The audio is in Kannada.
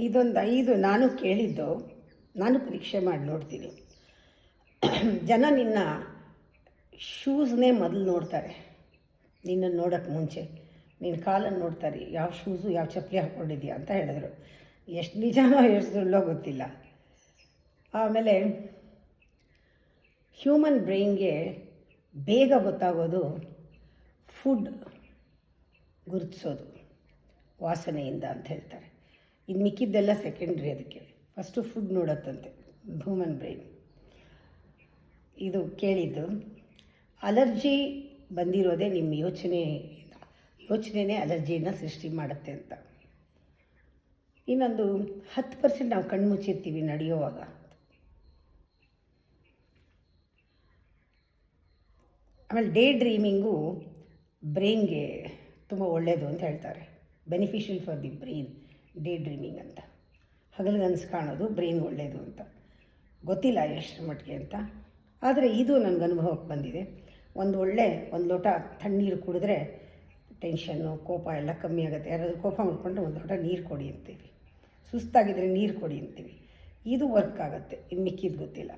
ಇದೊಂದು 5 ನಾನು ಕೇಳಿದ್ದು, ನಾನು ಪರೀಕ್ಷೆ ಮಾಡಿ ನೋಡ್ತೀನಿ. ಜನ ನಿನ್ನ ಶೂಸ್ನೇ ಮೊದಲು ನೋಡ್ತಾರೆ, ನಿನ್ನನ್ನು ನೋಡೋಕ್ಕೆ ಮುಂಚೆ ನಿನ್ನ ಕಾಲನ್ನು ನೋಡ್ತಾರೆ, ಯಾವ ಶೂಸು ಯಾವ ಚಪ್ಪಲಿ ಹಾಕ್ಕೊಂಡಿದ್ಯಾ ಅಂತ ಹೇಳಿದ್ರು. ಎಷ್ಟು ನಿಜನೋ ಎಷ್ಟು ಸುಳ್ಳೋ ಗೊತ್ತಿಲ್ಲ. ಆಮೇಲೆ ಹ್ಯೂಮನ್ ಬ್ರೈನ್ಗೆ ಬೇಗ ಗೊತ್ತಾಗೋದು ಫುಡ್ ಗುರುತಿಸೋದು ವಾಸನೆಯಿಂದ ಅಂತ ಹೇಳ್ತಾರೆ. ಇನ್ನು ಮಿಕ್ಕಿದ್ದೆಲ್ಲ ಸೆಕೆಂಡ್ರಿ. ಅದಕ್ಕೆ ಫಸ್ಟು ಫುಡ್ ನೋಡತ್ತಂತೆ ಹ್ಯೂಮನ್ ಬ್ರೈನ್. ಇದು ಕೇಳಿದ್ದು. ಅಲರ್ಜಿ ಬಂದಿರೋದೇ ನಿಮ್ಮ ಯೋಚನೆನೇ ಅಲರ್ಜಿಯನ್ನು ಸೃಷ್ಟಿ ಮಾಡುತ್ತೆ ಅಂತ. ಇನ್ನೊಂದು 10% ನಾವು ಕಣ್ಣು ಮುಚ್ಚಿರ್ತೀವಿ ನಡೆಯುವಾಗ. ಆಮೇಲೆ ಡೇ ಡ್ರೀಮಿಂಗು ಬ್ರೈನ್ಗೆ ತುಂಬ ಒಳ್ಳೆಯದು ಅಂತ ಹೇಳ್ತಾರೆ. Beneficial for the brain day dreaming ಅಂತ. ಹಗಲುಗನಸು ಕಾಣೋದು ಬ್ರೈನ್ ಒಳ್ಳೆಯದು ಅಂತ. ಗೊತ್ತಿಲ್ಲ ಎಷ್ಟು ಮಟ್ಟಿಗೆ ಅಂತ, ಆದರೆ ಇದು ನನಗೆ ಅನುಭವಕ್ಕೆ ಬಂದಿದೆ. ಒಂದು ಲೋಟ ತಣ್ಣೀರು ಕುಡಿದ್ರೆ ಟೆನ್ಷನ್ನು ಕೋಪ ಎಲ್ಲ ಕಮ್ಮಿ ಆಗುತ್ತೆ. ಯಾರಾದರೂ ಕೋಪ ಮಾಡಿಕೊಂಡ್ರೆ ಒಂದು ಲೋಟ ನೀರು ಕೊಡಿ ಅಂತೀವಿ, ಸುಸ್ತಾಗಿದ್ದರೆ ನೀರು ಕೊಡಿ ಅಂತೀವಿ. ಇದು ವರ್ಕ್ ಆಗುತ್ತೆ, ಇನ್ನು ಮಿಕ್ಕಿದ್ದು ಗೊತ್ತಿಲ್ಲ.